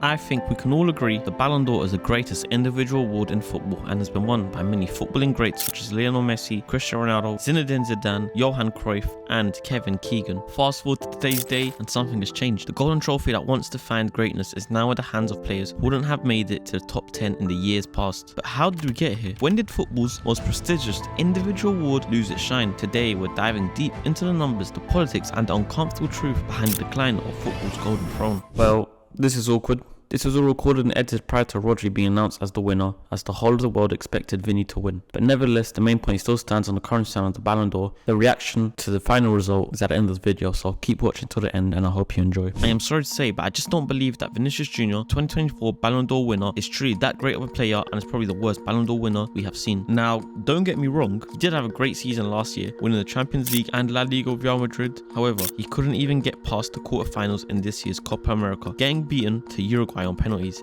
I think we can all agree the Ballon d'Or is the greatest individual award in football and has been won by many footballing greats such as Lionel Messi, Cristiano Ronaldo, Zinedine Zidane, Johan Cruyff and Kevin Keegan. Fast forward to today's day and something has changed. The golden trophy that once defined greatness is now in the hands of players who wouldn't have made it to the top 10 in the years past. But how did we get here? When did football's most prestigious individual award lose its shine? Today we're diving deep into the numbers, the politics and the uncomfortable truth behind the decline of football's golden throne. Well, this is awkward. This was all recorded and edited prior to Rodri being announced as the winner, as the whole of the world expected Vinny to win. But nevertheless, the main point still stands on the current stand of the Ballon d'Or. The reaction to the final result is at the end of the video, so keep watching till the end and I hope you enjoy. I am sorry to say, but I just don't believe that Vinicius Jr, 2024 Ballon d'Or winner, is truly that great of a player and is probably the worst Ballon d'Or winner we have seen. Now, don't get me wrong, he did have a great season last year, winning the Champions League and La Liga with Real Madrid. However, he couldn't even get past the quarterfinals in this year's Copa America, getting beaten to Uruguay on penalties.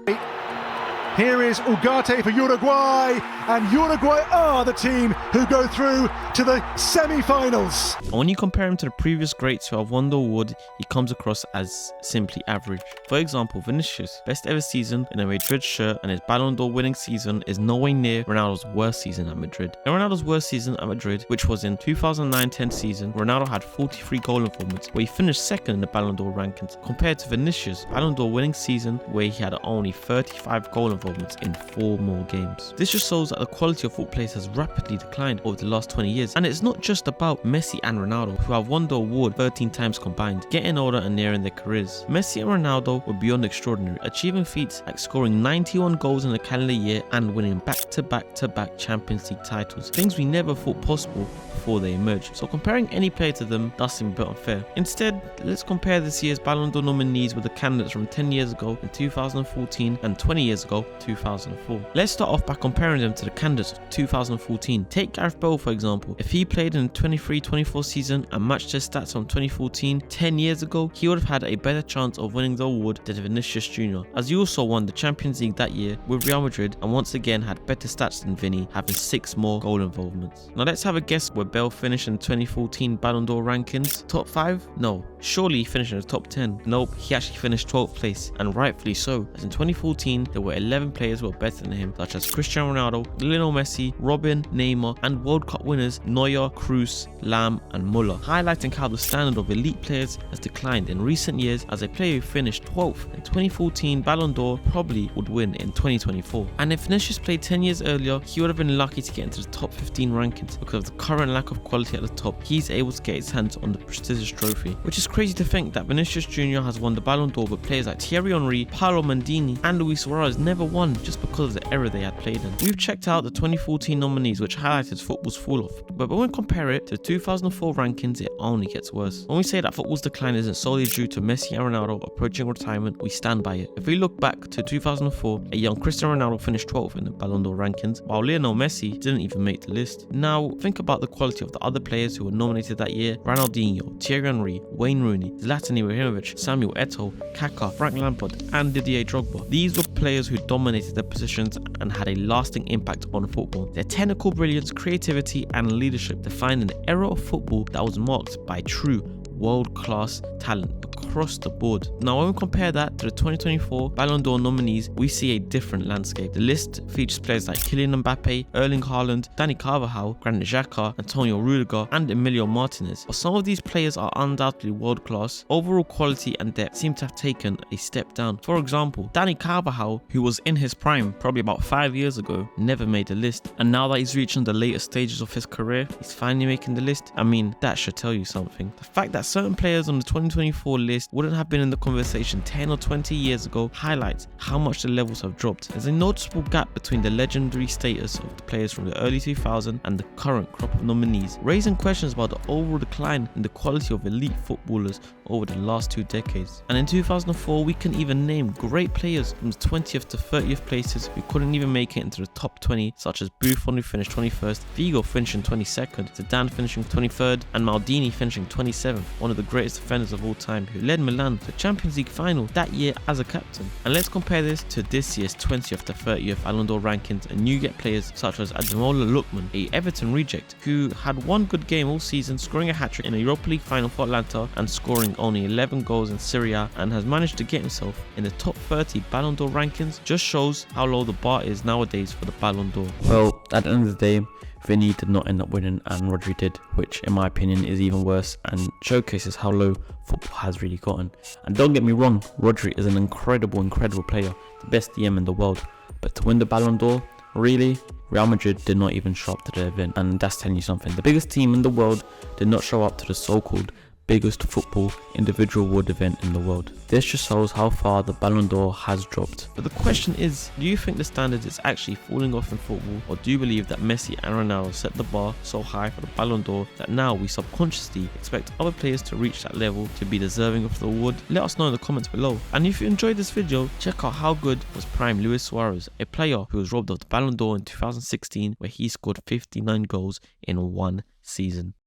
Here is Ugarte for Uruguay, and Uruguay are the team who go through to the semi-finals. And when you compare him to the previous greats who have won the award, he comes across as simply average. For example, Vinicius' best ever season in a Madrid shirt and his Ballon d'Or winning season is nowhere near Ronaldo's worst season at Madrid. In Ronaldo's worst season at Madrid, which was in 2009-10 season, Ronaldo had 43 goal involvements, where he finished second in the Ballon d'Or rankings, compared to Vinicius' Ballon d'Or winning season, where he had only 35 goal involvements in 4 more games. This just shows that the quality of football players has rapidly declined over the last 20 years, and it's not just about Messi and Ronaldo, who have won the award 13 times combined, getting older and nearing their careers. Messi and Ronaldo were beyond extraordinary, achieving feats like scoring 91 goals in a calendar year and winning back-to-back Champions League titles, things we never thought possible before they emerged. So comparing any player to them does seem a bit unfair. Instead, let's compare this year's Ballon d'Or nominees with the candidates from 10 years ago in 2014 and 20 years ago 2004. Let's start off by comparing them to the candidates of 2014. Take Gareth Bale for example. If he played in the 23-24 season and matched his stats from 2014, 10 years ago, he would have had a better chance of winning the award than Vinicius Jr, as he also won the Champions League that year with Real Madrid and once again had better stats than Vinny, having 6 more goal involvements. Now let's have a guess where Bale finished in 2014 Ballon d'Or rankings. Top 5? No. Surely he finished in the top 10. Nope, he actually finished 12th place, and rightfully so, as in 2014 there were 11 players who were better than him, such as Cristiano Ronaldo, Lionel Messi, Robin, Neymar, and World Cup winners Neuer, Kroos, Lam, and Muller, highlighting how the standard of elite players has declined in recent years, as a player who finished 12th in 2014 Ballon d'Or probably would win in 2024. And if Vinicius played 10 years earlier, he would have been lucky to get into the top 15 rankings. Because of the current lack of quality at the top, he's able to get his hands on the prestigious trophy, which is crazy to think that Vinicius Jr has won the Ballon d'Or, but players like Thierry Henry, Paolo Maldini, and Luis Suarez never won just because of the era they had played in. We've checked out the 2014 nominees, which highlighted football's fall off, but when we compare it to 2004 rankings, it only gets worse. When we say that football's decline isn't solely due to Messi and Ronaldo approaching retirement, we stand by it. If we look back to 2004, a young Cristiano Ronaldo finished 12th in the Ballon d'Or rankings, while Lionel Messi didn't even make the list. Now think about the quality of the other players who were nominated that year: Ronaldinho, Thierry Henry, Wayne Rooney, Zlatan Ibrahimovic, Samuel Eto'o, Kaka, Frank Lampard, and Didier Drogba. These were players who dominated their positions and had a lasting impact on football. Their technical brilliance, creativity, and leadership defined an era of football that was marked by true world-class talent across the board. Now when we compare that to the 2024 Ballon d'Or nominees, we see a different landscape. The list features players like Kylian Mbappe, Erling Haaland, Dani Carvajal, Granit Xhaka, Antonio Rudiger, and Emilio Martinez. While some of these players are undoubtedly world-class, overall quality and depth seem to have taken a step down. For example, Dani Carvajal, who was in his prime probably about 5 years ago, never made the list, and now that he's reaching the later stages of his career, he's finally making the list. I mean, that should tell you something. The fact that certain players on the 2024 list wouldn't have been in the conversation 10 or 20 years ago highlights how much the levels have dropped. There's a noticeable gap between the legendary status of the players from the early 2000s and the current crop of nominees, raising questions about the overall decline in the quality of elite footballers over the last 2 decades. And in 2004, we can even name great players from the 20th to 30th places who couldn't even make it into the top 20, such as Buffon, who finished 21st, Figo finishing 22nd, Zidane finishing 23rd, and Maldini finishing 27th, one of the greatest defenders of all time, who led Milan to the Champions League final that year as a captain. And let's compare this to this year's 20th to 30th Ballon d'Or rankings, and you get players such as Ademola Lookman, a Everton reject, who had one good game all season, scoring a hat-trick in a Europa League final for Atlanta and scoring scoring only 11 goals in Serie A and has managed to get himself in the top 30 Ballon d'Or rankings, just shows how low the bar is nowadays for the Ballon d'Or. Well, at the end of the day, Vinny did not end up winning and Rodri did, which in my opinion is even worse and showcases how low football has really gotten. And don't get me wrong, Rodri is an incredible player, the best DM in the world, but to win the Ballon d'Or, really? Real Madrid did not even show up to the event, and that's telling you something. The biggest team in the world did not show up to the so-called biggest football individual award event in the world. This just shows how far the Ballon d'Or has dropped. But the question is, do you think the standard is actually falling off in football, or do you believe that Messi and Ronaldo set the bar so high for the Ballon d'Or that now we subconsciously expect other players to reach that level to be deserving of the award? Let us know in the comments below. And if you enjoyed this video, check out how good was prime Luis Suarez, a player who was robbed of the Ballon d'Or in 2016 where he scored 59 goals in one season.